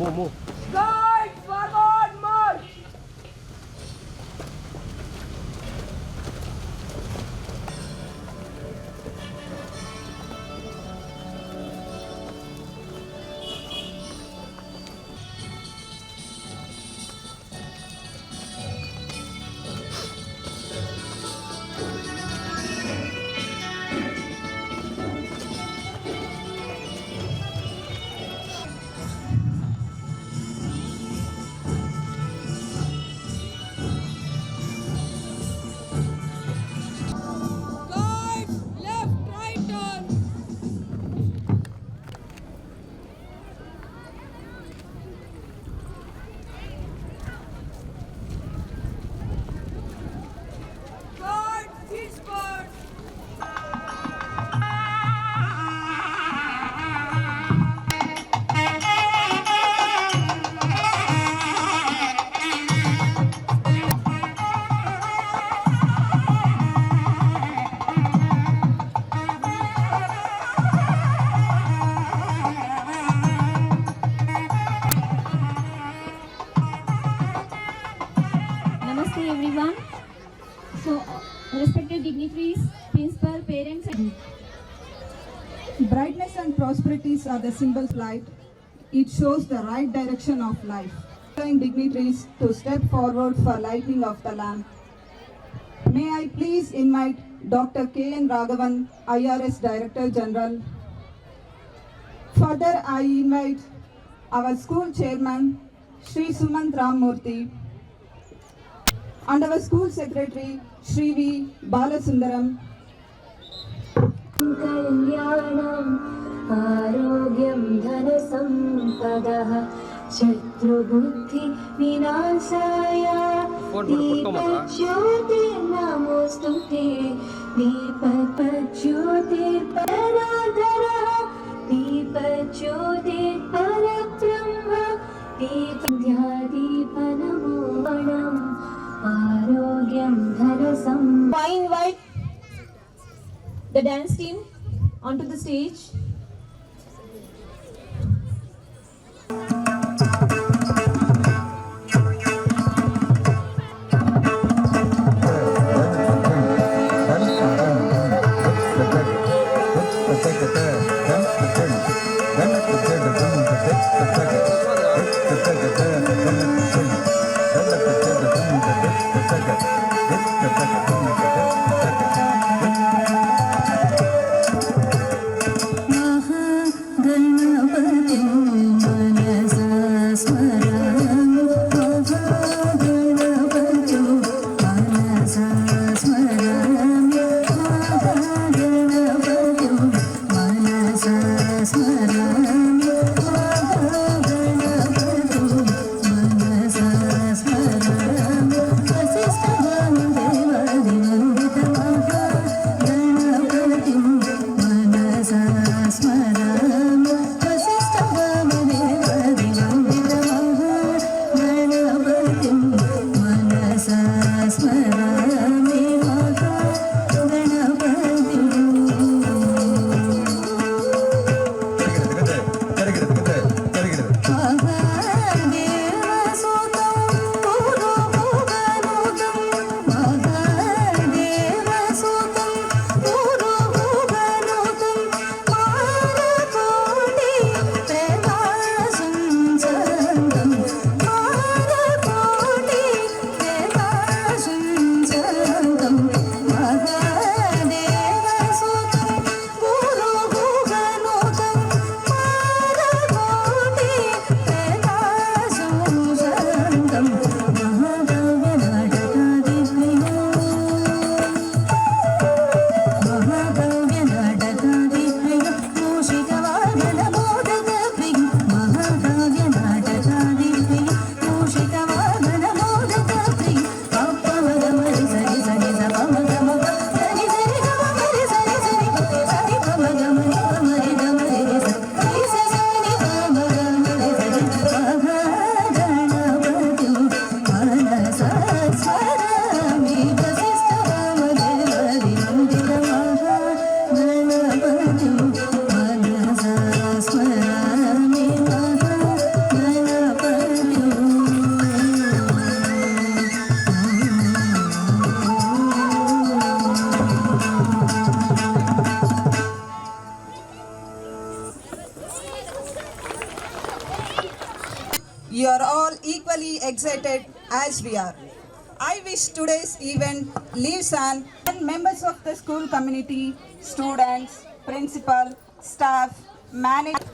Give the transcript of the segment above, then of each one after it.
Move. Guide forward march. Guide left, right turn. Guide eastward. Namaste everyone. So, respected dignitaries, principal, parents, and Brightness and prosperities are the symbols of light. It shows the right direction of life. Allowing dignitaries to step forward for lighting of the lamp. May I please invite Dr. K.N. Raghavan, IRS Director General. Further, I invite our school chairman, Sri Sumant Ramurthy, and our school secretary, Sri V. Balasundaram. कल्याणम् आरोग्यं धनसम्पदः शत्रुबुद्धि विनाशाय दीपज्योतिर्नमोस्तुते दीपज्योतिर्पराधरः दीपज्योतिर्परब्रह्म दीपनमोणम् आरोग्यं धनसम्. I invite the dance team onto the stage. You are all equally excited as we are. I wish today's event leaves an and members of the school community, students, principal, staff, management.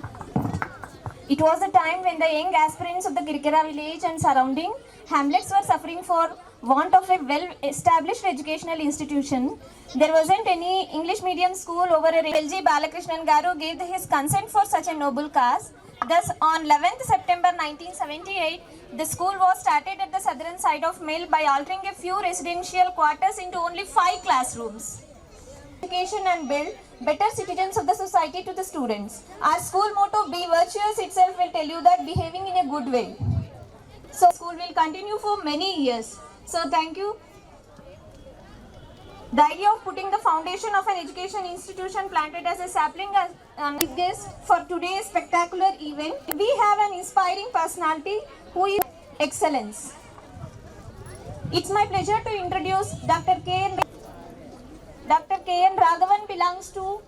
It was a time when the young aspirants of the Kirkera village and surrounding hamlets were suffering for want of a well-established educational institution. There wasn't any English medium school over a LG Balakrishnan Garu gave his consent for such a noble cause. Thus, on 11th September 1978, the school was started at the southern side of Mill by altering a few residential quarters into only 5 classrooms. Education and build better citizens of the society to the students. Our school motto, Be Virtuous, itself will tell you that behaving in a good way. So school will continue for many years. So thank you. The idea of putting the foundation of an education institution planted as a sapling as guest for today's spectacular event. We have an inspiring personality who is excellence. It's my pleasure to introduce Dr. K. N. Raghavan belongs to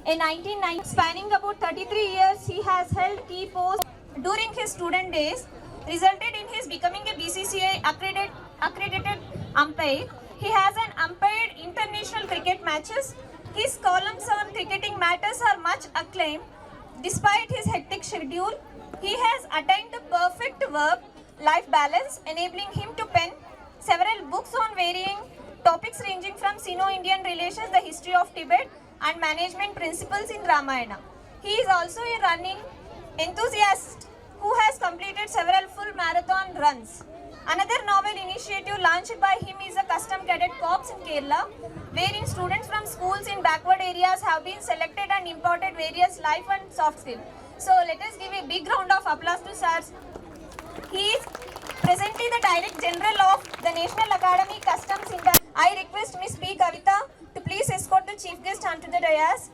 a 1990 spanning about 33 years. He has held key posts during his student days, resulted in his becoming a BCCI accredited umpire. He has umpired international cricket matches. His columns on cricketing matters are much acclaimed. Despite his hectic schedule, he has attained the perfect work-life balance, enabling him to pen several books on varying topics ranging from Sino-Indian relations, the history of Tibet, and management principles in Ramayana. He is also a running enthusiast who has completed several full marathon runs. Another novel initiative launched by him is a custom cadet corps in Kerala, wherein students from schools in backward areas have been selected and imparted various life and soft skills. So let us give a big round of applause to sirs. He is presently the Director General of the National Academy Customs Industry. I request Miss P. Kavita to please escort the chief guest onto the dais.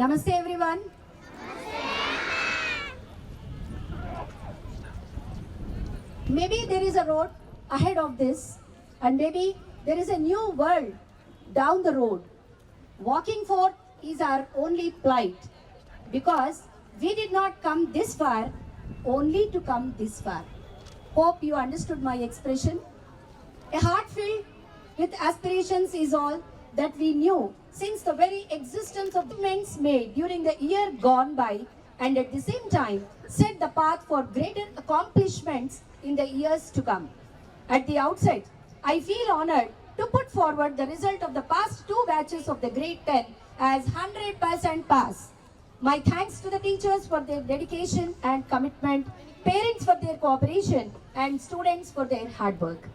Namaste everyone. Maybe there is a road ahead of this, and maybe there is a new world down the road. Walking forth is our only plight, because we did not come this far only to come this far. Hope you understood my expression. A heart filled with aspirations is all that we knew since the very existence of movements made during the year gone by, and at the same time set the path for greater accomplishments in the years to come. At the outset, I feel honored to put forward the result of the past 2 batches of the grade 10 as 100% pass. My thanks to the teachers for their dedication and commitment, parents for their cooperation, and students for their hard work.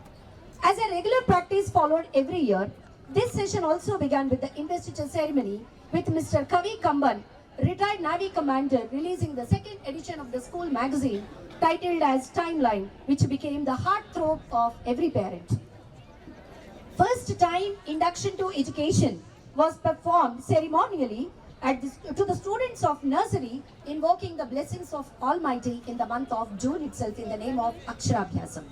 As a regular practice followed every year, this session also began with the investiture ceremony with Mr. Kavi Kamban, retired Navy Commander, releasing the 2nd edition of the school magazine titled as Timeline, which became the heartthrob of every parent. First time induction to education was performed ceremonially to the students of nursery, invoking the blessings of Almighty in the month of June itself in the name of Aksharabhyasam.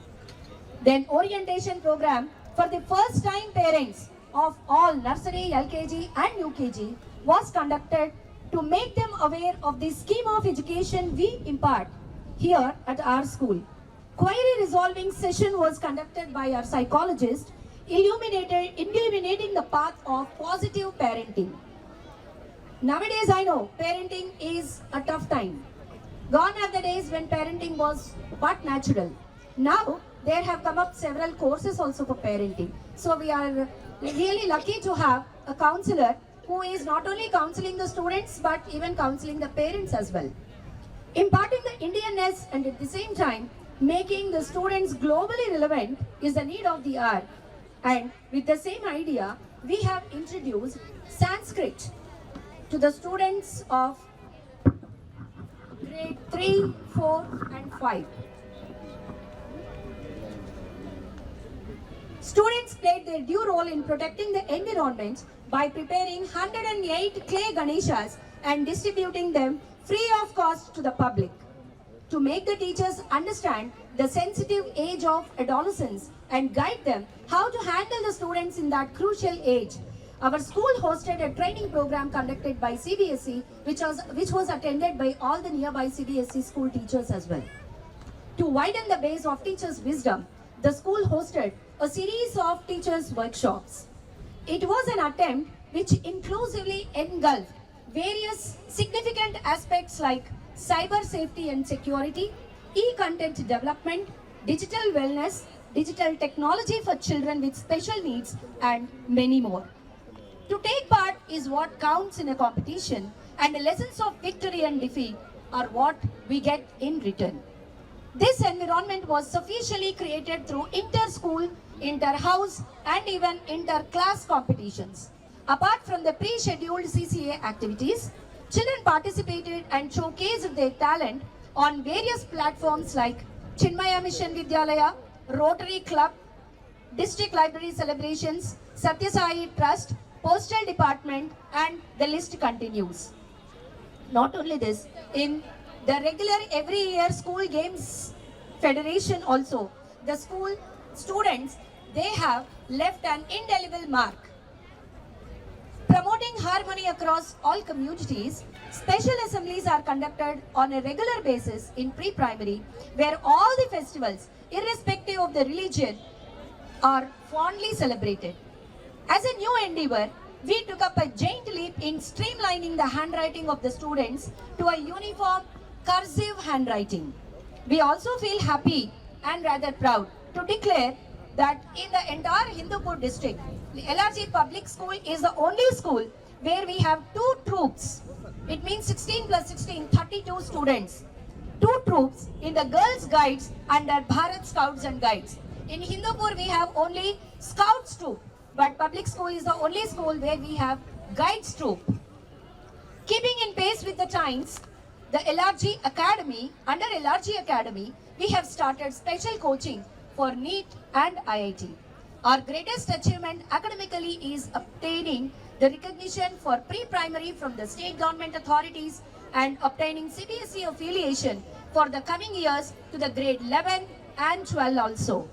Then orientation program for the first time parents of all nursery, LKG and UKG was conducted to make them aware of the scheme of education we impart here at our school. Query resolving session was conducted by our psychologist, illuminating the path of positive parenting. Nowadays, I know parenting is a tough time. Gone are the days when parenting was but natural. Now, there have come up several courses also for parenting. So, we are really lucky to have a counselor who is not only counseling the students but even counseling the parents as well. Imparting the Indianness and at the same time making the students globally relevant is the need of the hour. And with the same idea, we have introduced Sanskrit to the students of grade 3, 4 and 5. Students played their due role in protecting the environment by preparing 108 clay Ganeshas and distributing them free of cost to the public. To make the teachers understand the sensitive age of adolescence and guide them how to handle the students in that crucial age, our school hosted a training program conducted by CBSE, which was attended by all the nearby CBSE school teachers as well. To widen the base of teachers' wisdom, the school hosted a series of teachers' workshops. It was an attempt which inclusively engulfed various significant aspects like cyber safety and security, e-content development, digital wellness, digital technology for children with special needs, and many more. To take part is what counts in a competition, and the lessons of victory and defeat are what we get in return. This environment was sufficiently created through inter-school, inter-house, and even inter-class competitions. Apart from the pre-scheduled CCA activities, children participated and showcased their talent on various platforms like Chinmaya Mission Vidyalaya, Rotary Club, District Library Celebrations, Satya Sai Trust, Postal Department, and the list continues. Not only this, in the regular every year school games federation also, the school students, they have left an indelible mark. Promoting harmony across all communities, special assemblies are conducted on a regular basis in pre-primary, where all the festivals, irrespective of the religion, are fondly celebrated. As a new endeavor, we took up a giant leap in streamlining the handwriting of the students to a uniform cursive handwriting. We also feel happy and rather proud to declare that in the entire Hindupur district, the LRG Public School is the only school where we have 2 troops. It means 16 plus 16, 32 students. 2 troops in the Girls Guides under Bharat Scouts and Guides. In Hindupur, we have only Scouts troop, but public school is the only school where we have Guides troop. Keeping in pace with the times, the LRG Academy, under LRG Academy, we have started special coaching for NEET and IIT. Our greatest achievement academically is obtaining the recognition for pre-primary from the state government authorities and obtaining CBSE affiliation for the coming years to the grade 11 and 12 also.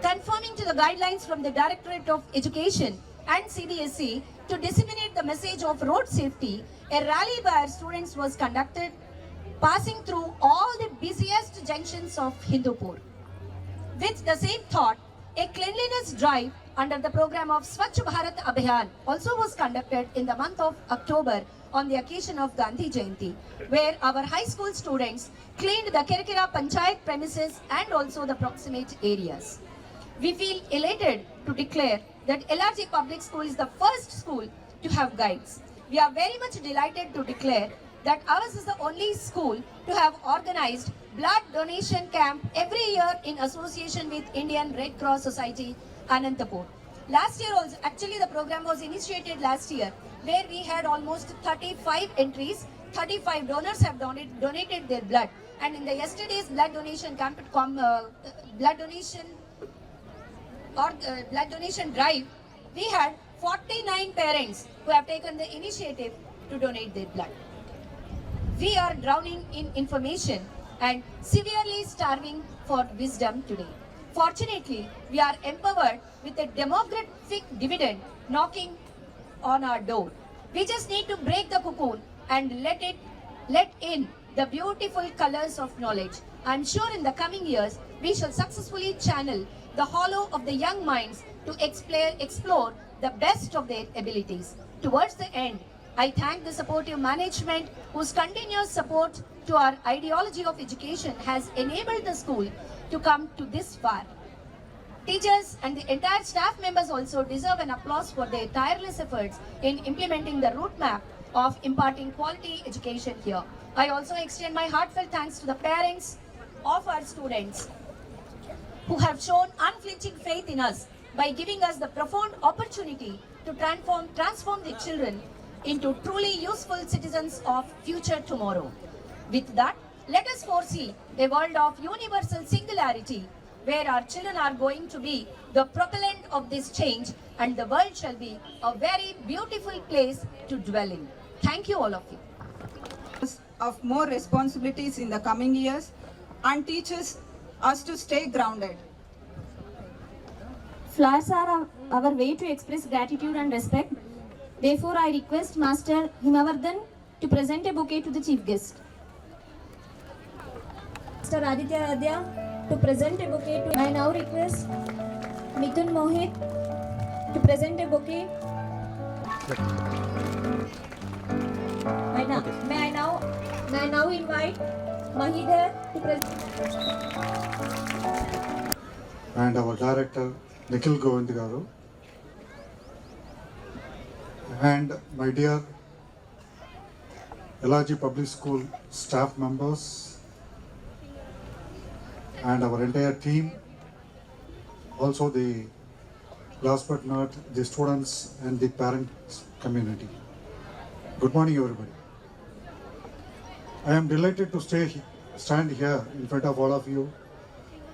Conforming to the guidelines from the Directorate of Education and CBSE to disseminate the message of road safety, a rally by our students was conducted, passing through all the busiest junctions of Hindupur. With the same thought, a cleanliness drive under the program of Swachh Bharat Abhiyan also was conducted in the month of October on the occasion of Gandhi Jayanti, where our high school students cleaned the Kerkera Panchayat premises and also the proximate areas. We feel elated to declare that LRG Public School is the first school to have guides. We are very much delighted to declare that ours is the only school to have organized blood donation camp every year in association with Indian Red Cross Society, Anantapur. Last year also, actually the program was initiated last year, where we had almost 35 entries, 35 donors have donated their blood. And in the yesterday's blood donation camp, blood donation drive, we had 49 parents who have taken the initiative to donate their blood. We are drowning in information and severely starving for wisdom today. Fortunately, we are empowered with a demographic dividend knocking on our door. We just need to break the cocoon and let in the beautiful colors of knowledge. I'm sure in the coming years, we shall successfully channel the hollow of the young minds to explore the best of their abilities. Towards the end, I thank the supportive management whose continuous support to our ideology of education has enabled the school to come to this far. Teachers and the entire staff members also deserve an applause for their tireless efforts in implementing the roadmap of imparting quality education here. I also extend my heartfelt thanks to the parents of our students who have shown unflinching faith in us by giving us the profound opportunity to transform the children into truly useful citizens of future tomorrow. With that, let us foresee a world of universal singularity where our children are going to be the propellant of this change and the world shall be a very beautiful place to dwell in. Thank you all of you. Of more responsibilities in the coming years and teaches us to stay grounded. Flowers are our way to express gratitude and respect. Therefore, I request Master Himavardhan to present a bouquet to the chief guest. Master Aditya Radhya to present a bouquet to. I now request Mithun Mohit to present a bouquet. May I now invite Mahidhar to present. And our director Nikhil Govind garu, and my dear LRG Public School staff members and our entire team, also the last but not the students and the parents community. Good morning everybody. I am delighted to stand here in front of all of you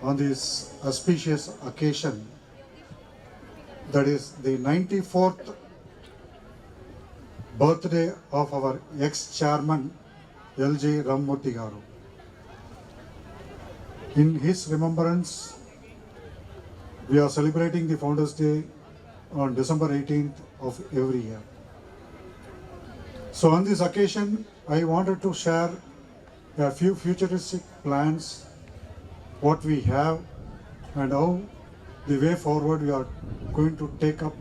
on this auspicious occasion, that is the 94th birthday of our ex-chairman L.J. Rammurthy garu. In his remembrance, we are celebrating the Founders Day on December 18th of every year. So on this occasion, I wanted to share a few futuristic plans, what we have and how the way forward we are going to take up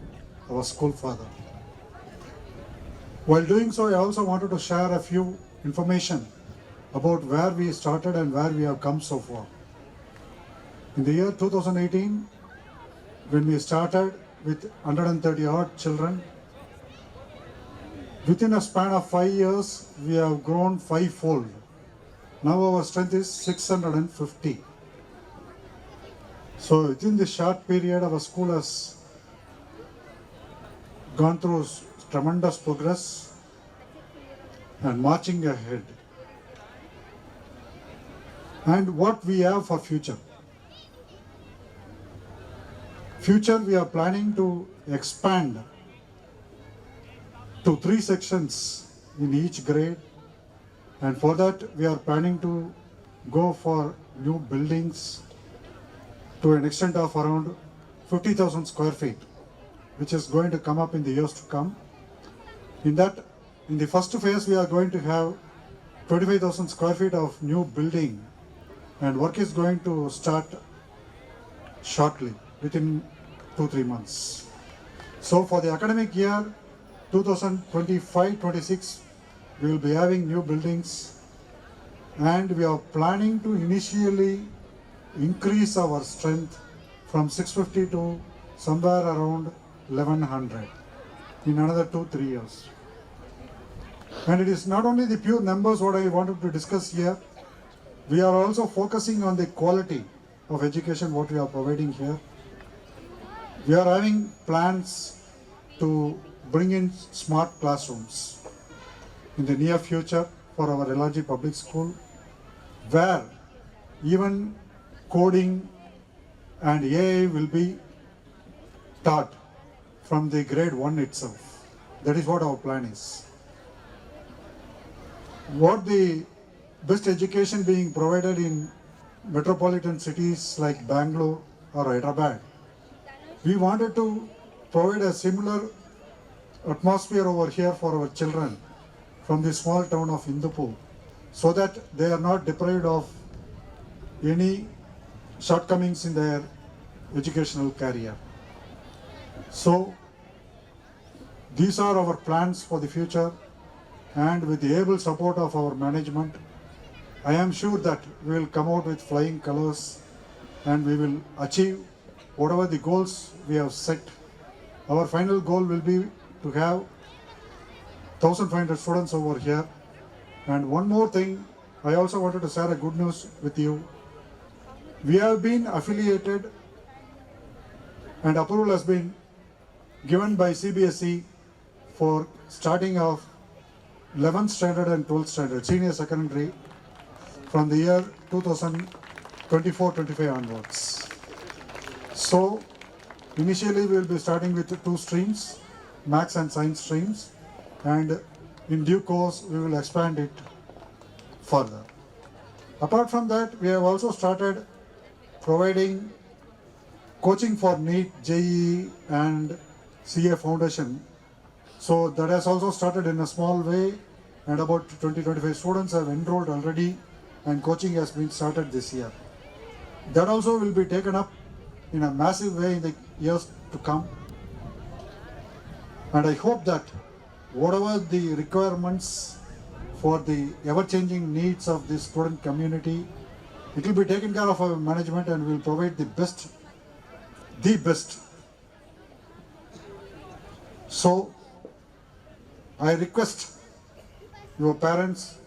our school further. While doing so, I also wanted to share a few information about where we started and where we have come so far. In the year 2018, when we started with 130 odd children, within a span of 5 years, we have grown fivefold. Now our strength is 650. So within this short period, our school has gone through tremendous progress and marching ahead. And what we have for future? Future, we are planning to expand to 3 sections in each grade, and for that we are planning to go for new buildings to an extent of around 50,000 square feet, which is going to come up in the years to come. In the first phase, we are going to have 25,000 square feet of new building, and work is going to start shortly, within 2-3 months. So for the academic year 2025-26, we will be having new buildings, and we are planning to initially increase our strength from 650 to somewhere around 1100 in another 2-3 years. And it is not only the pure numbers what I wanted to discuss here, we are also focusing on the quality of education what we are providing here. We are having plans to bring in smart classrooms in the near future for our LRG Public School, where even coding and AI will be taught from the grade 1 itself. That is what our plan is. What the best education being provided in metropolitan cities like Bangalore or Hyderabad, we wanted to provide a similar atmosphere over here for our children from the small town of Indupur, so that they are not deprived of any shortcomings in their educational career. So these are our plans for the future, and with the able support of our management, I am sure that we will come out with flying colors and we will achieve whatever the goals we have set. Our final goal will be to have 1,500 students over here. And one more thing, I also wanted to share a good news with you. We have been affiliated and approval has been given by CBSE for starting of 11th standard and 12th standard senior secondary from the year 2024-25 onwards. So initially we will be starting with 2 streams, Maths and Science streams, and in due course we will expand it further. Apart from that, we have also started providing coaching for NEET, JEE and CA Foundation. So that has also started in a small way, and about 20-25 students have enrolled already, and coaching has been started this year. That also will be taken up in a massive way in the years to come. And I hope that whatever the requirements for the ever-changing needs of the student community, it will be taken care of our management, and we will provide the best. So I request your parents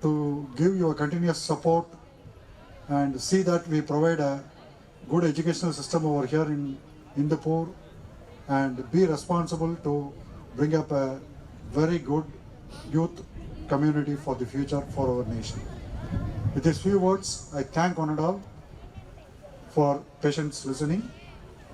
to give your continuous support and see that we provide a good educational system over here in Indupur, and be responsible to bring up a very good youth community for the future for our nation. With these few words, I thank one and all for patience listening.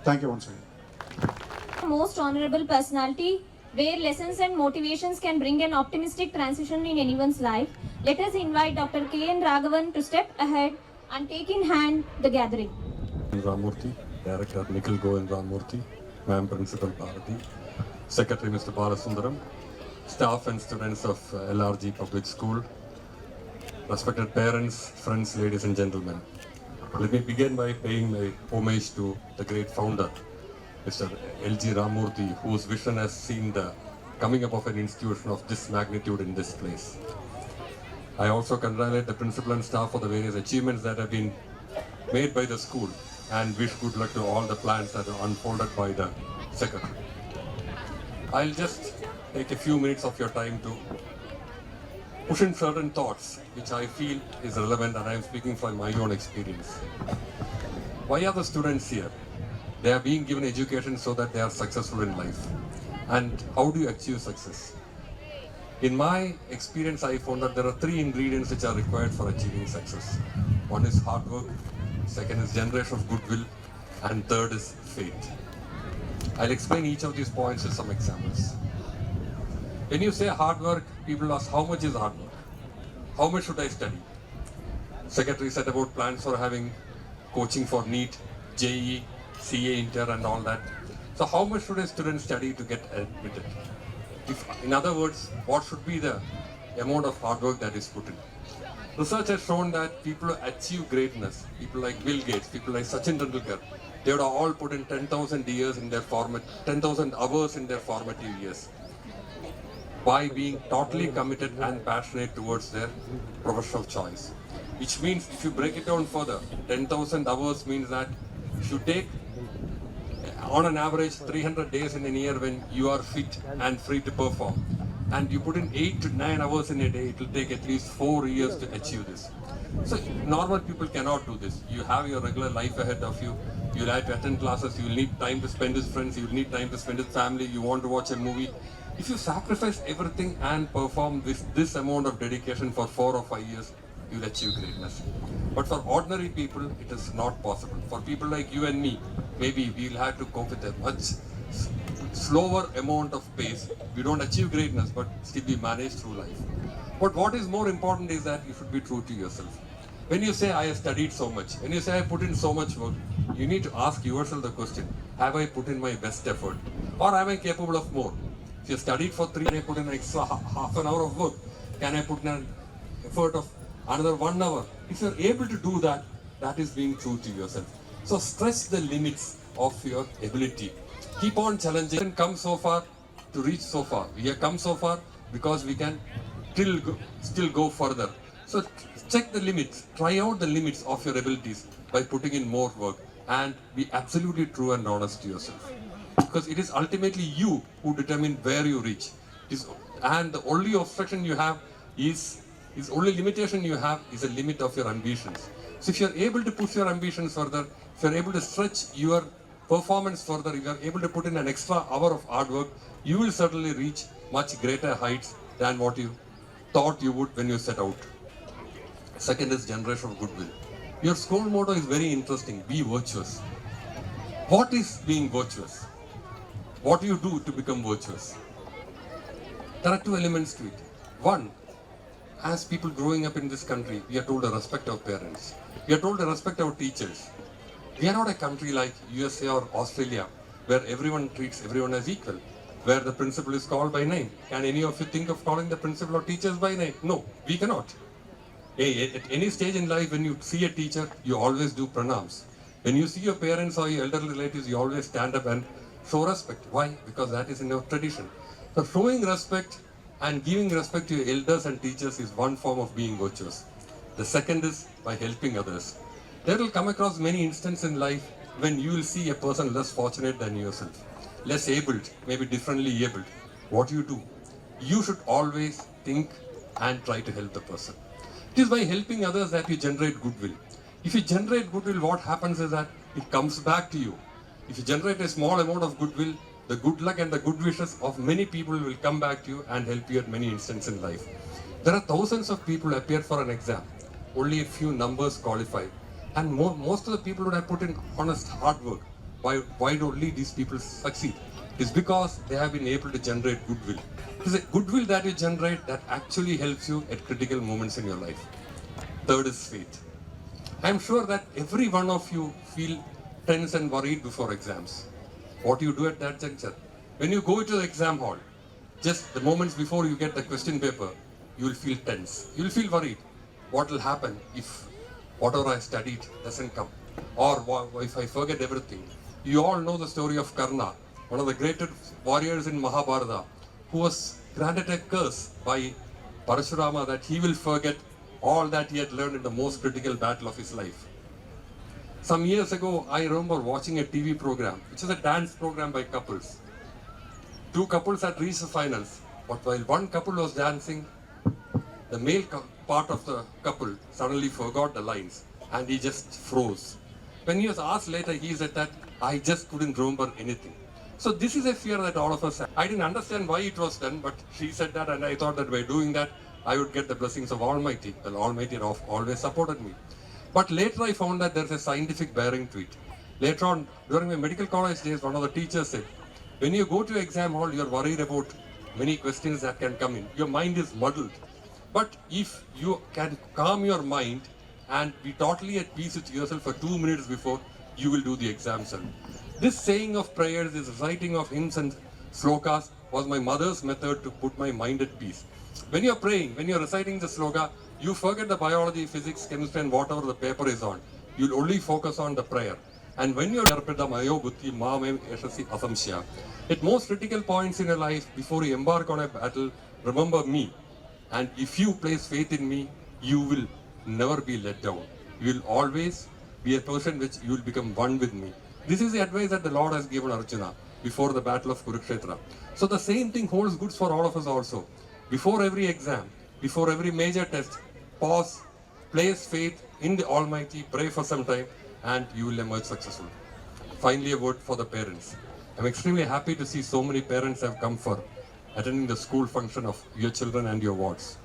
Thank you once again. Most honorable personality, where lessons and motivations can bring an optimistic transition in anyone's life. Let us invite Dr. K.N. Raghavan to step ahead and take in hand the gathering. Ramurthy, Director Nikhil Govind Ramurthy, Ma'am Principal Bharati, Secretary Mr. Balasundaram, staff and students of LRG Public School, respected parents, friends, ladies and gentlemen. Let me begin by paying my homage to the great founder, Mr. L.G. Ramurthy, whose vision has seen the coming up of an institution of this magnitude in this place. I also congratulate the principal and staff for the various achievements that have been made by the school, and wish good luck to all the plans that are unfolded by the secretary. I'll just take a few minutes of your time to push in certain thoughts which I feel is relevant, and I am speaking from my own experience. Why are the students here? They are being given education so that they are successful in life. And how do you achieve success? In my experience, I found that there are 3 ingredients which are required for achieving success. One is hard work, second is generation of goodwill, and third is faith. I'll explain each of these points with some examples. When you say hard work, people ask, how much is hard work? How much should I study? Secretary said about plans for having coaching for NEET, JEE, CA Inter and all that. So how much should a student study to get admitted? In other words, what should be the amount of hard work that is put in? Research has shown that people who achieve greatness, people like Bill Gates, people like Sachin Tendulkar, they would have all put in 10,000 years in their 10,000 hours in their formative years, by being totally committed and passionate towards their professional choice. Which means, if you break it down further, 10,000 hours means that if you take on an average 300 days in a year when you are fit and free to perform, and you put in 8 to 9 hours in a day, it will take at least 4 years to achieve this. So normal people cannot do this. You have your regular life ahead of you. You'll have to attend classes, you'll need time to spend with friends, you'll need time to spend with family, you want to watch a movie. If you sacrifice everything and perform this amount of dedication for 4 or 5 years, you'll achieve greatness. But for ordinary people, it is not possible. For people like you and me, maybe we'll have to cope with a much slower amount of pace. We don't achieve greatness, but still we manage through life. But what is more important is that you should be true to yourself. When you say, I have studied so much, when you say, I put in so much work, you need to ask yourself the question, have I put in my best effort? Or am I capable of more? If you studied for 3, can I put in an extra half an hour of work? Can I put in an effort of another 1 hour? If you're able to do that, that is being true to yourself. So stress the limits of your ability. Keep on challenging. We can come so far to reach so far. We have come so far because we can still go further. So check the limits. Try out the limits of your abilities by putting in more work and be absolutely true and honest to yourself. Because it is ultimately you who determine where you reach. And the only obstruction you have is only limitation you have is a limit of your ambitions. So if you're able to push your ambitions further, if you're able to stretch your performance further, if you're able to put in an extra hour of hard work, you will certainly reach much greater heights than what you thought you would when you set out. Second is generation of goodwill. Your school motto is very interesting, be virtuous. What is being virtuous? What do you do to become virtuous? There are two elements to it. One, as people growing up in this country, we are told to respect our parents. We are told to respect our teachers. We are not a country like USA or Australia where everyone treats everyone as equal, where the principal is called by name. Can any of you think of calling the principal or teachers by name? No, we cannot. At any stage in life, when you see a teacher, you always do pranams. When you see your parents or your elderly relatives, you always stand up and show respect. Why? Because that is in our tradition. So showing respect and giving respect to your elders and teachers is one form of being virtuous. The second is by helping others. There will come across many instances in life when you will see a person less fortunate than yourself, less abled, maybe differently abled. What do? You should always think and try to help the person. It is by helping others that you generate goodwill. If you generate goodwill, what happens is that it comes back to you. If you generate a small amount of goodwill, the good luck and the good wishes of many people will come back to you and help you at many instances in life. There are thousands of people appear for an exam. Only a few numbers qualify. And most of the people would have put in honest hard work. Why do only these people succeed? It is because they have been able to generate goodwill. It is a goodwill that you generate that actually helps you at critical moments in your life. Third is faith. I am sure that every one of you feel tense and worried before exams. What do you do at that juncture? When you go to the exam hall, just the moments before you get the question paper, you will feel tense. You will feel worried. What will happen if whatever I studied doesn't come? Or if I forget everything? You all know the story of Karna, one of the greatest warriors in Mahabharata, who was granted a curse by Parashurama that he will forget all that he had learned in the most critical battle of his life. Some years ago, I remember watching a TV program, which is a dance program by couples. Two couples had reached the finals, but while one couple was dancing, the male part of the couple suddenly forgot the lines and he just froze. When he was asked later, he said that I just couldn't remember anything. So this is a fear that all of us have. I didn't understand why it was done, but she said that and I thought that by doing that, I would get the blessings of Almighty. Well, Almighty always supported me. But later I found that there's a scientific bearing to it. Later on, during my medical college days, one of the teachers said, when you go to exam hall, you're worried about many questions that can come in. Your mind is muddled. But if you can calm your mind and be totally at peace with yourself for 2 minutes before, you will do the exam, sir. This saying of prayers, this reciting of hymns and slokas was my mother's method to put my mind at peace. When you're praying, when you're reciting the sloka, you forget the biology, physics, chemistry and whatever the paper is on. You'll only focus on the prayer. And when you're at most critical points in your life, before you embark on a battle, remember me. And if you place faith in me, you will never be let down. You will always be a person which you will become one with me. This is the advice that the Lord has given Arjuna before the battle of Kurukshetra. So the same thing holds good for all of us also. Before every exam, before every major test, pause, place faith in the Almighty, pray for some time, and you will emerge successful. Finally, a word for the parents. I'm extremely happy to see so many parents have come for attending the school function of your children and your wards.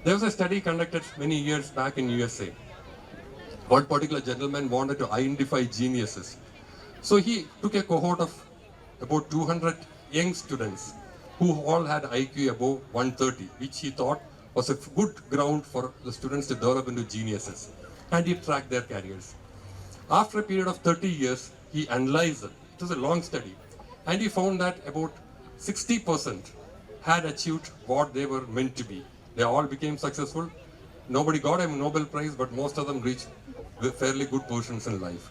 There was a study conducted many years back in USA. One particular gentleman wanted to identify geniuses. So he took a cohort of about 200 young students who all had IQ above 130, which he thought was a good ground for the students to develop into geniuses. And he tracked their careers. After a period of 30 years, he analyzed them. It was a long study. And he found that about 60% had achieved what they were meant to be. They all became successful. Nobody got a Nobel Prize, but most of them reached fairly good positions in life.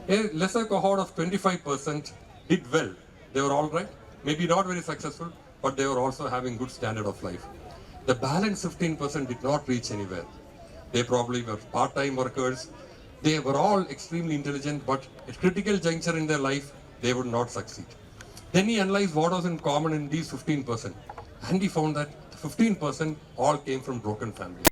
A lesser cohort of 25% did well. They were all right, maybe not very successful, but they were also having good standard of life. The balance 15% did not reach anywhere. They probably were part-time workers. They were all extremely intelligent, but at critical juncture in their life, they would not succeed. Then he analyzed what was in common in these 15%, and he found that 15% all came from broken families.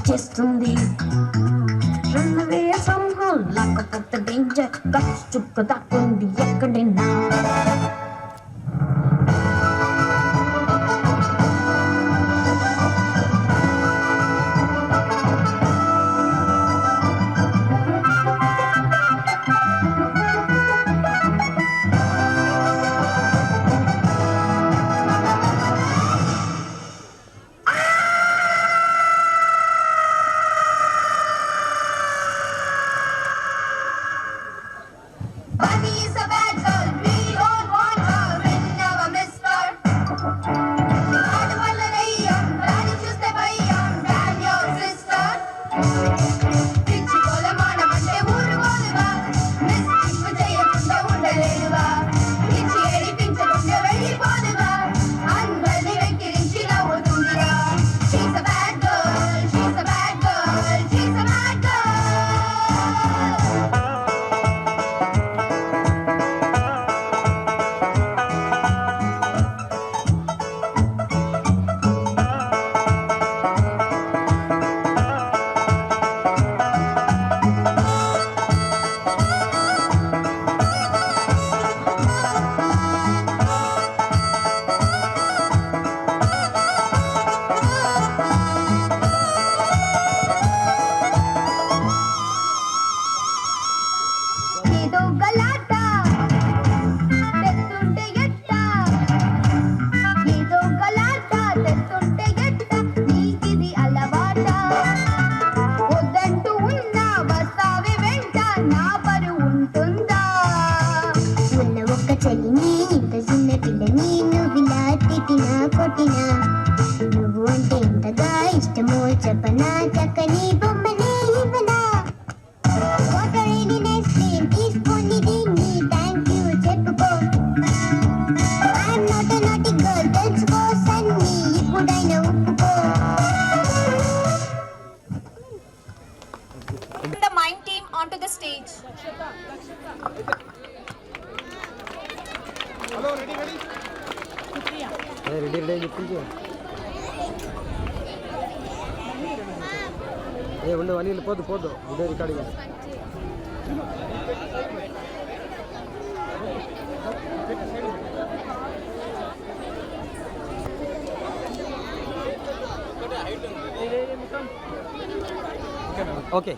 చేస్తుంది run away somehow లేకపోతే danger guts చుక్క దాక్కుంది ఎక్కడైనా The mime team onto the stage. ఉండు అని పోద్దు పోద్దు ఇదే recording okay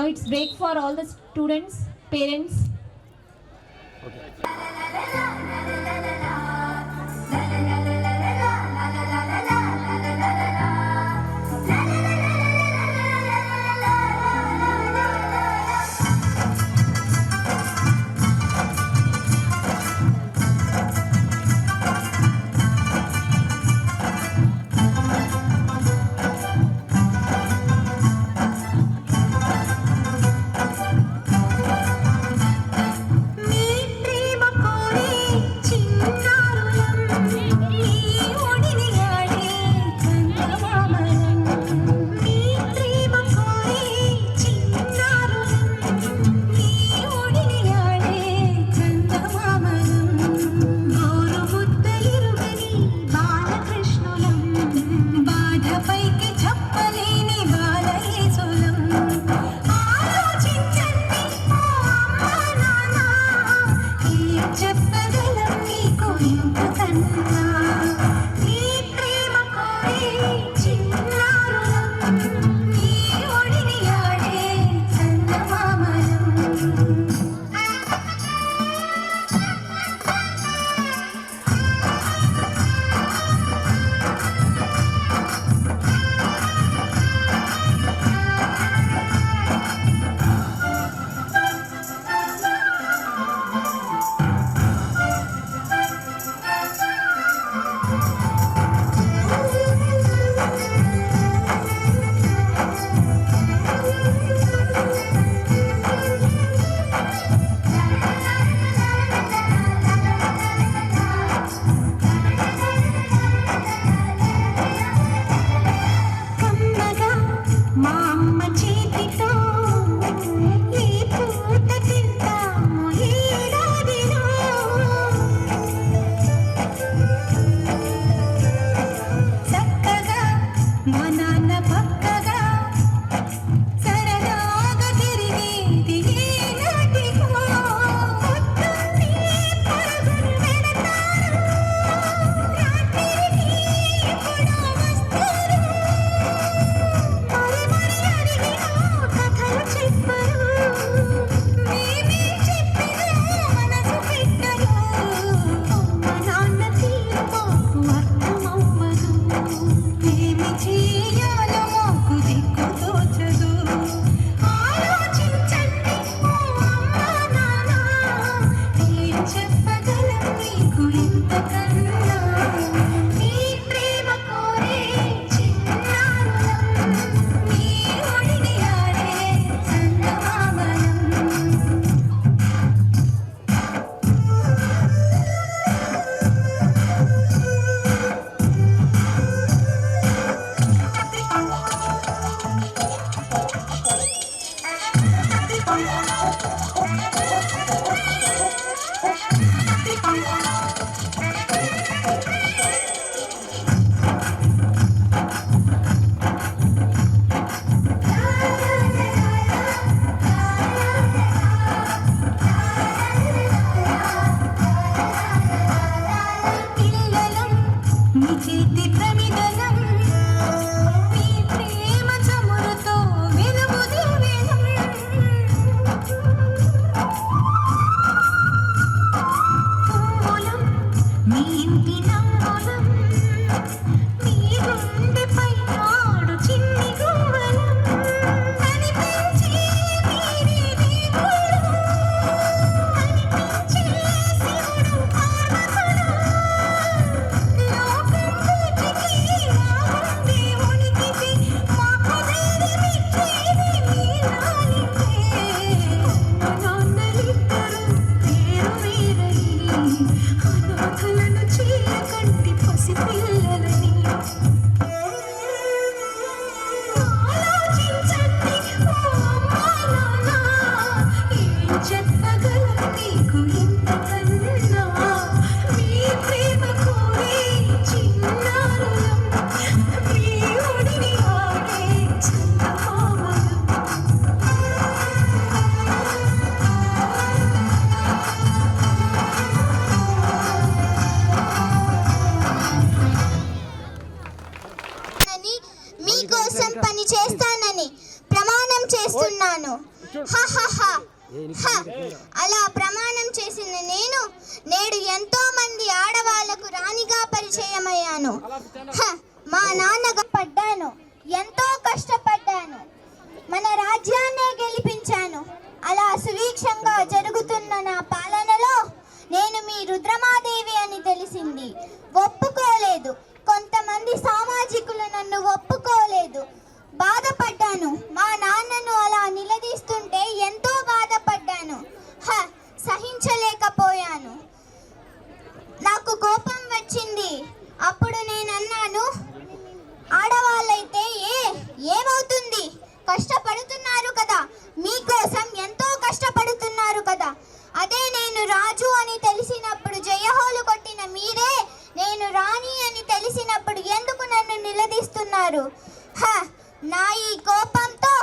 Now it's break for all the students, parents. మీకోసం పని చేస్తానని ప్రమాణం చేస్తున్నాను. హహహ. అలా ప్రమాణం చేసిన నేను నేడు ఎంతో మంది ఆడవాళ్లకు రాణిగా పరిచయమయ్యాను. మా నాన్నగా పడ్డాను, ఎంతో కష్టపడ్డాను, మన రాజ్యాన్నే గెలిపించాను. అలా సువీక్షంగా జరుగుతున్న నా పాలనలో నేను మీ రుద్రమాదేవి అని తెలిసింది. ఒప్పుకోలేదు. కొంతమంది సామాజికులు నన్ను ఒప్పుకోలేదు. బాధపడ్డాను. మా నాన్నను అలా నిలదీస్తుంటే ఎంతో బాధపడ్డాను. సహించలేకపోయాను. నాకు కోపం వచ్చింది. అప్పుడు నేను అన్నాను, ఆడవాళ్ళైతే ఏమవుతుంది, కష్టపడుతున్నారు కదా, మీకోసం ఎంతో కష్టపడుతున్నారు కదా. అదే నేను రాజు అని తెలిసినప్పుడు జయహోలు కొట్టిన మీరే నేను రాణి అని తెలిసినప్పుడు ఎందుకు నన్ను నిలదీస్తున్నారు? నా ఈ కోపంతో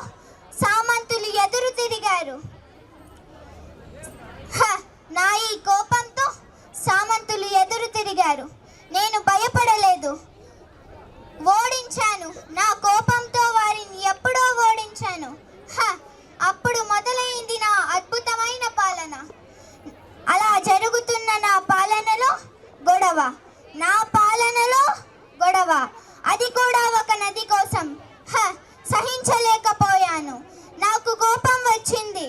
సామంతులు ఎదురు తిరిగారు. నా ఈ కోపంతో సామంతులు ఎదురు తిరిగారు. నేను భయపడలేదు, ఓడించాను. నా కోపంతో వారిని ఎప్పుడో ఓడించాను. అప్పుడు మొదలైంది నా అద్భుతమైన పాలన. అలా జరుగుతున్న నా పాలనలో గొడవ, నా పాలనలో గొడవ, అది కూడా ఒక నది కోసం. సహించలేకపోయాను. నాకు కోపం వచ్చింది.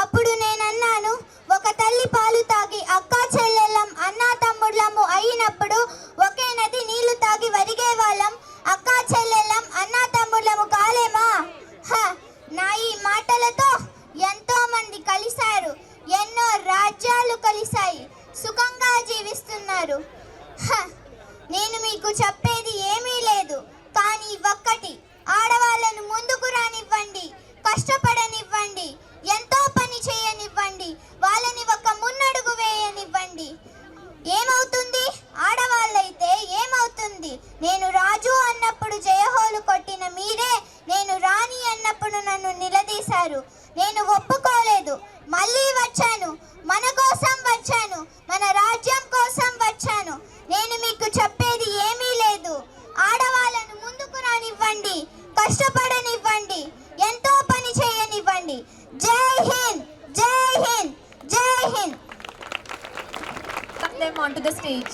అప్పుడు నేను అన్నాను, ఒక తల్లి పాలు తాగి అక్కా చెల్లెళ్ళం అన్నా తమ్ముళ్ళము అయినప్పుడు ఒకే నది నీళ్లు తాగి వరిగే వాళ్ళం అక్కా చెల్లెళ్ళం అన్నా తమ్ముళ్ళము కాలేమా? నా ఈ మాటలతో ఎంతో మంది కలిశారు. ఎన్నో రాజ్యాలు కలిశాయి, సుఖంగా జీవిస్తున్నారు. నేను మీకు చెప్పేది ఏమీ లేదు, కానీ ఒక్కటి, ఆడవాళ్ళను ముందుకు రానివ్వండి, కష్టపడనివ్వండి, ఎంతో పని చేయనివ్వండి, వాళ్ళని ఒక మున్నడుగు వేయనివ్వండి. ఏమవుతుంది? ఆడవాళ్ళైతే ఏమవుతుంది? నేను రాజు అన్నప్పుడు జయహోలు కొట్టిన మీరే నేను రాణి అన్నప్పుడు నన్ను నిలదీశారు. నేను ఒప్పుకోలేదు. మళ్ళీ వచ్చాను, మన కోసం వచ్చాను, మన రాజ్యం కోసం వచ్చాను. నేను మీకు చెప్పేది ఏమీ లేదు, ఆడవాళ్ళను ముందుకు రానివ్వండి, కష్టపడనివ్వండి, ఎంతో పని చేయనివ్వండి. జై హింద్, జై హింద్, జై Hind. Come them onto the stage.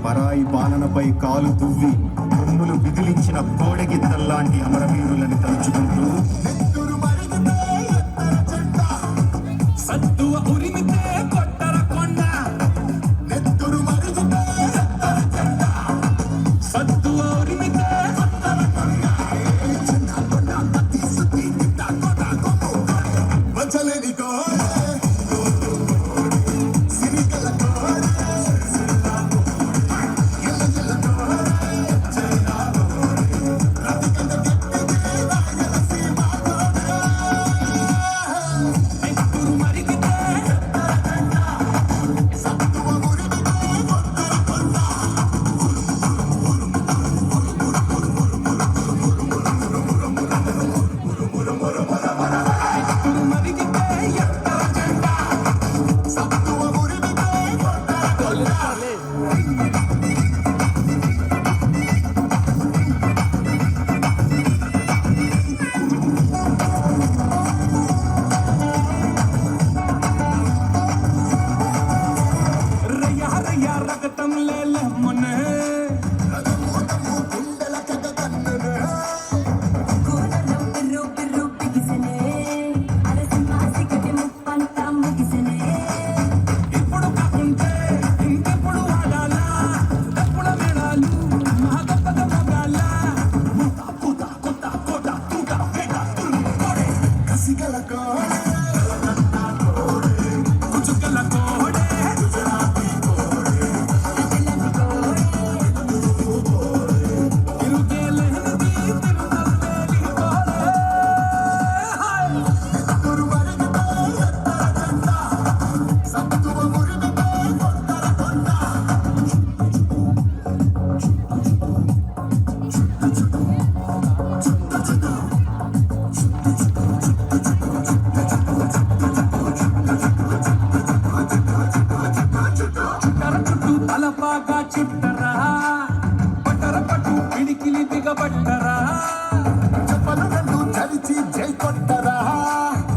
పరాయి పాలనపై కాలు దువ్వి కొమ్ములు విదిలించిన కోడెగిత్తల్లాంటి అమరవీరులను తలుచుకుంటూ సత్తువ ఉరిమితే కొట్టర కొండ, నెత్తురు మరిగితే ఎత్తర చెండ, సత్తువ ఉరిమితే కొట్టర కొండ, చెండ కొండ పత్తి సుత్తి గిట్ట కొట్ట కొమ్ము వచ్చలేని కోడే సిరికల కోడే చుట్టరా పట్టరా చెప్పలు రెండు చరిచి జై కొట్టరా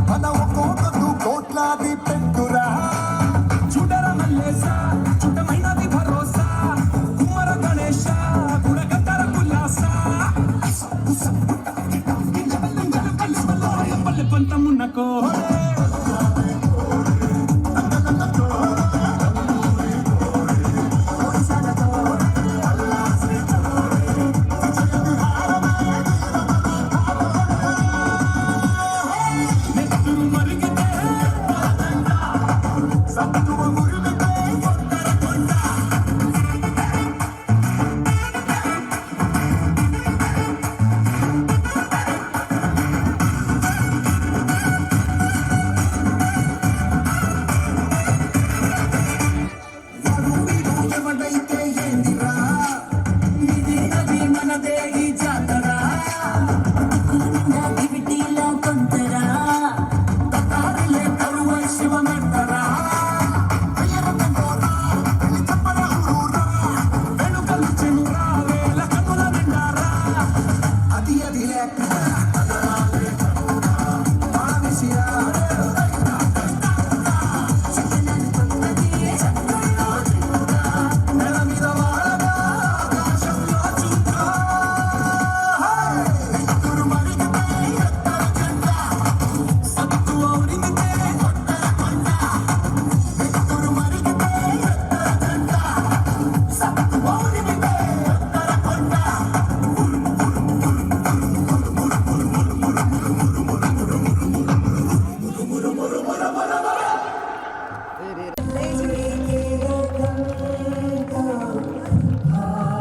మన ఒక్కొక్కరు కోట్లాది పెట్టురా చూడర మల్లేశ చుట్టమైనది భరోసా కుమర గణేశ గుణగట్టర కుల్లాస పల్లె పంతమున్నకో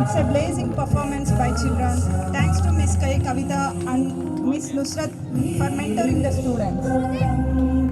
It's a blazing performance by children. Thanks to Miss Kai Kavita and Miss Nusrat for mentoring the students.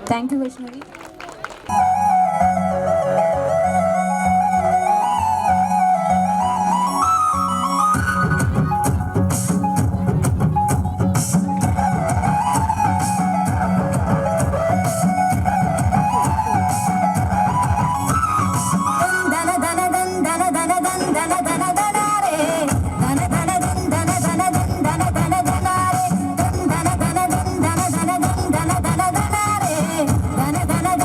Thank you, Vaishnavi. Dana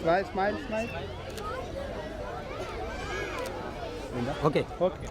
Smile, smile, smile. Okay. Okay.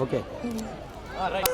Okay. All right.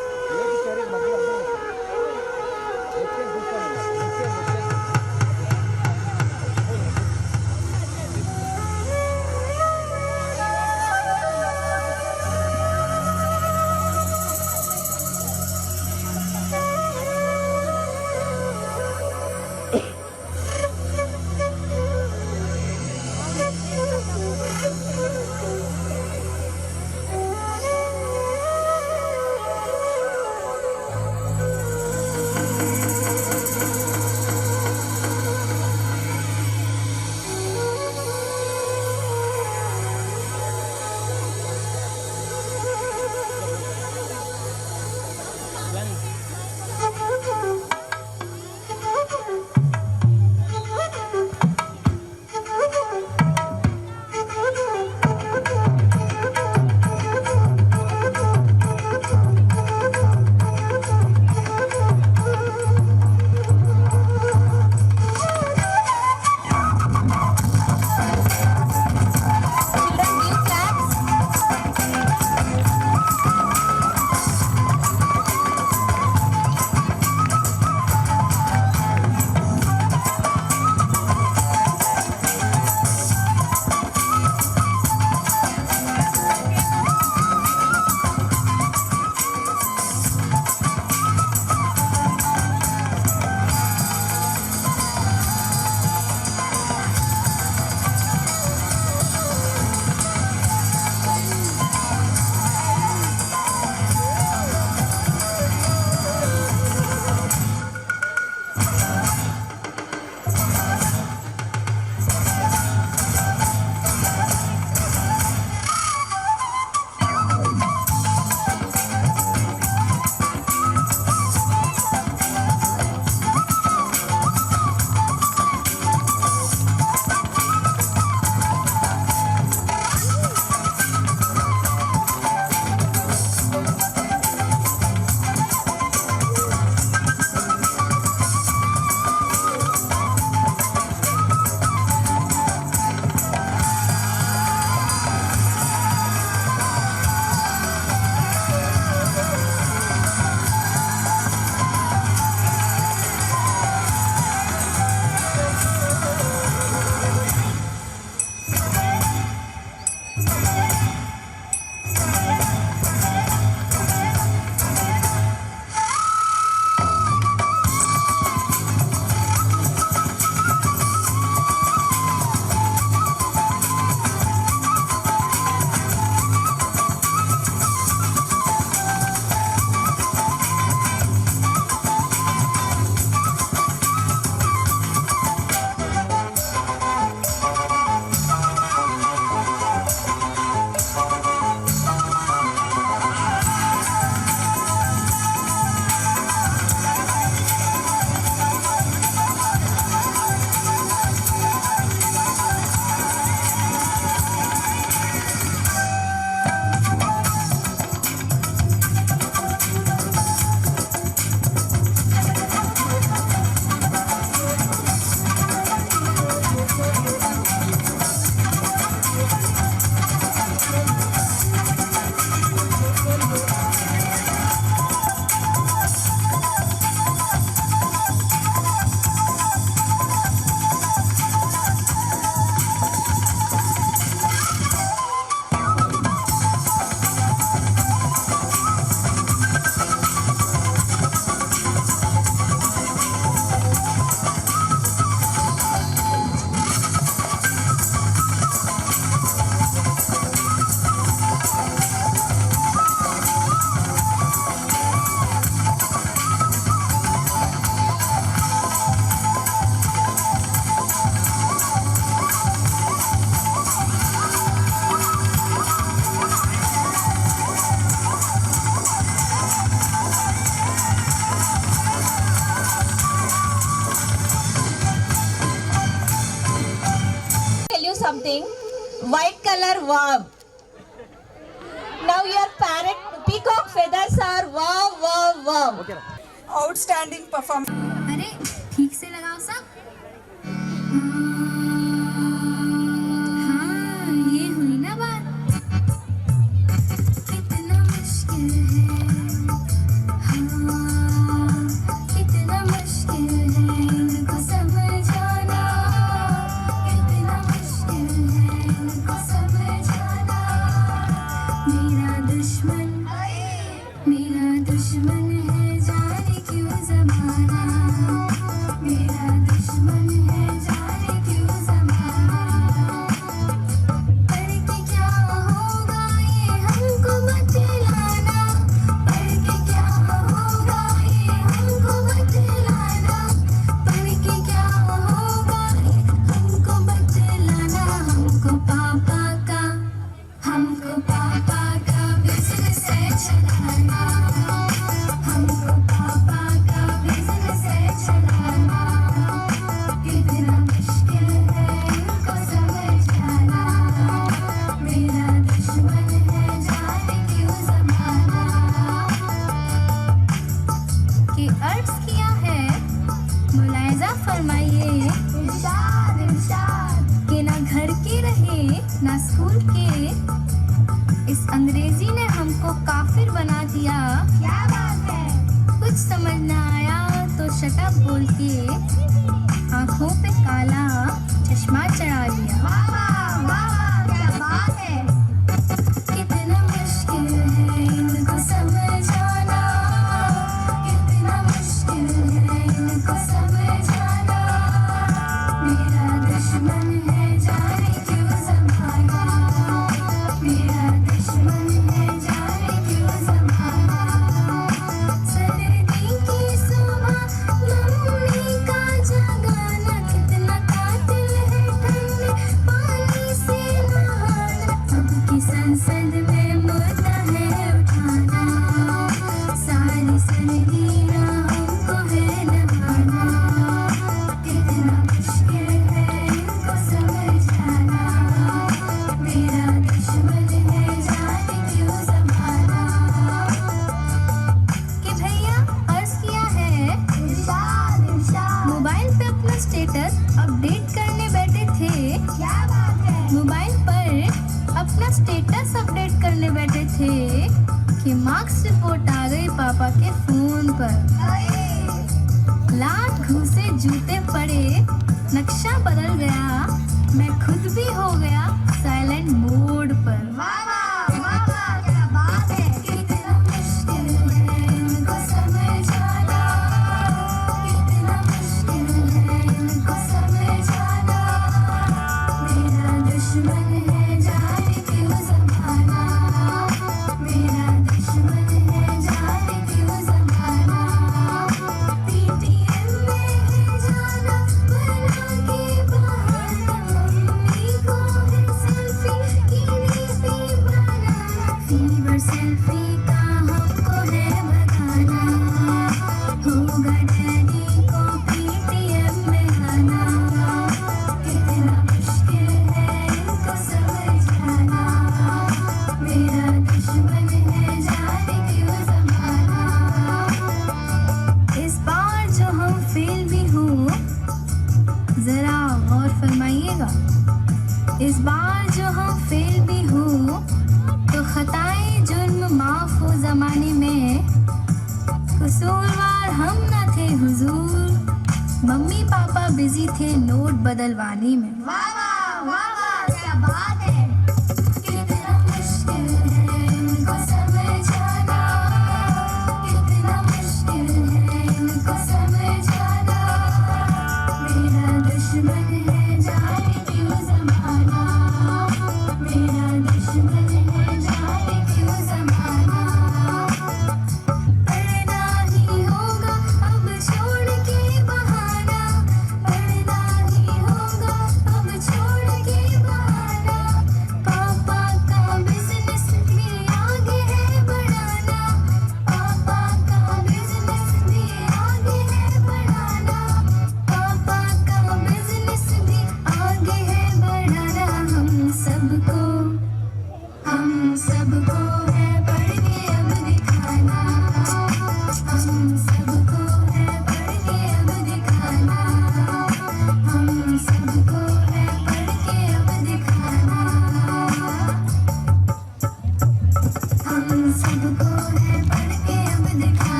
white color, wow. Now your parrot peacock feathers are wow, wow, wow. Outstanding performance. अरे ठीक से लगाओ सब. हाँ ये हुई ना बात. कितना मुश्किल है. हाँ कितना मुश्किल है इनको समझाना. कितना मुश्किल है इनको समझाना. मेरा दुश्मन है जाने क्यों ज़माना. मेरा दुश्मन है जाने क्यों ज़माना. पर के क्या होगा ये हमको बतलाना. पर के क्या होगा ये हमको बतलाना. पर के क्या होगा ये हमको बतलाना. हमको पापा का बिजनेस है चलाना. हमको पापा का बिजनेस है चलाना. कितना मुश्किल है इनको समझाना. मेरा दुश्मन है जाने क्यों ज़माना. कि अर्ज किया है मुलायजा फरमाइए. इरशाद इरशाद कि ना घर के रहे ना स्कूल के. इस अंग्रेजी ने हमको काफिर बना दिया. क्या बात है. कुछ समझ ना आया तो शटअप बोल के आंखों पे काला चश्मा चढ़ा लिया. वाह वाह क्या बात है. कितना मुश्किल है इनको समझाना. कितना मुश्किल है इनको समझाना. मेरा दुश्मन है जाने क्यों ज़माना. मेरा दुश्मन है जाने क्यों ज़माना. सर्दी की सुबह मम्मी का जगाना. कितना कातिल है ठंडे पानी से नहाना. सबकी संसद में मुद्दा है उठाना. सारी सर्दियाँ हमको है नहाना. कितना मुश्किल है इनको समझाना. मेरा दुश्मन है जाने क्यों ज़माना. कि भैया अर्ज किया है इरशाद इरशाद. मोबाइल पे अपना स्टेटस अपडेट करने बैठे थे. क्या बात है. मोबाइल पर अपना स्टेटस अपडेट करने बैठे थे कि मार्क्स रिपोर्ट आ गई पापा के फोन पर. लात घूसे जूते पड़े नक्शा बदल गया. मैं खुद भी हो गया साइलेंट मोड पर. वाह क्या बात है. कितना मुश्किल है इनको समझाना. कितना मुश्किल है इनको समझाना. मेरा दुश्मन है जाने क्यों ज़माना. मेरा दुश्मन है जाने क्यों ज़माना. PTM में है जाना बना के बहाना. मम्मी को है सेल्फी की डीपी बनाना. फीवर सेल्फी का हमको है भगाना. होगा डैडी को PTM में आना. कितना मुश्किल है इनको समझाना. मेरा दुश्मन है जाने क्यों ज़माना. इस बार जो हम फेल भी हों जरा गौर फरमाइएगा. इस बार जो हम फेल भी हों तो खताएं जुर्म माफ हो ज़माने में. कसूरवार हम न थे हुजूर. मम्मी पापा बिजी थे नोट बदलवाने में. वाह क्या बात है. कितना मुश्किल है इनको समझाना. कितना मुश्किल है इनको समझाना. मेरा दुश्मन है जाने क्यों ज़माना. मेरा दुश्मन है जाने क्यों ज़माना. पढ़ना ही होगा अब छोड़ के बहाना. पढ़ना ही होगा अब छोड़ के बहाना.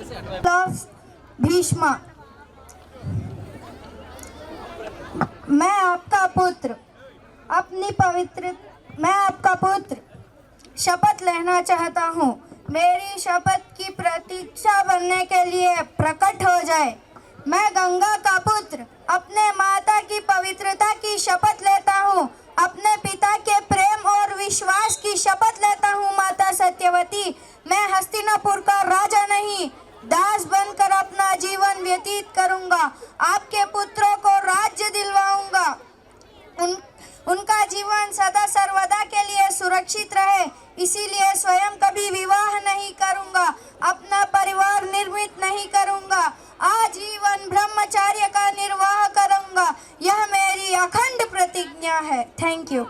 of भीष्मा। मैं आपका पुत्र शपथ लेना चाहता हूँ। मेरी शपथ की प्रतीक्षा बनने के लिए प्रकट हो जाए। मैं गंगा का पुत्र अपने माता की पवित्रता की शपथ लेता हूँ। अपने पिता के प्रेम और विश्वास की शपथ लेता हूँ। माता सत्यवती, मैं हस्तिनापुर का राजा नहीं, दास बनकर अपना जीवन व्यतीत करूंगा। आपके पुत्रों को राज्य दिलवाऊंगा। उनका जीवन सदा सर्वदा के लिए सुरक्षित रहे, इसीलिए स्वयं कभी विवाह नहीं करूंगा, अपना परिवार निर्मित नहीं करूंगा, आजीवन ब्रह्मचर्य का निर्वाह करूंगा। यह मेरी अखंड प्रतिज्ञा है। Thank you.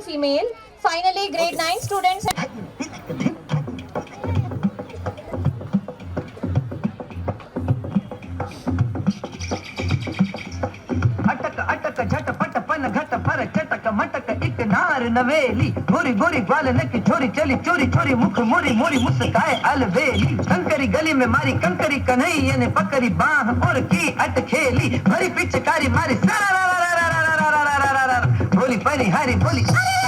female. Finally, grade 9 students. अटक अटक झटपट पन घट पर चटक मटक एक नार नवेली गोरी गोरी ग्वालन की छोरी चली चोरी चोरी मुख मोरी मोरी मुस्काए अलवेली कंकरी गली में मारी कंकरी कन्हैया ने पकड़ी बाह और की अट खेली भरी पिचकारी मारी बोली परी हरी बोली मुझे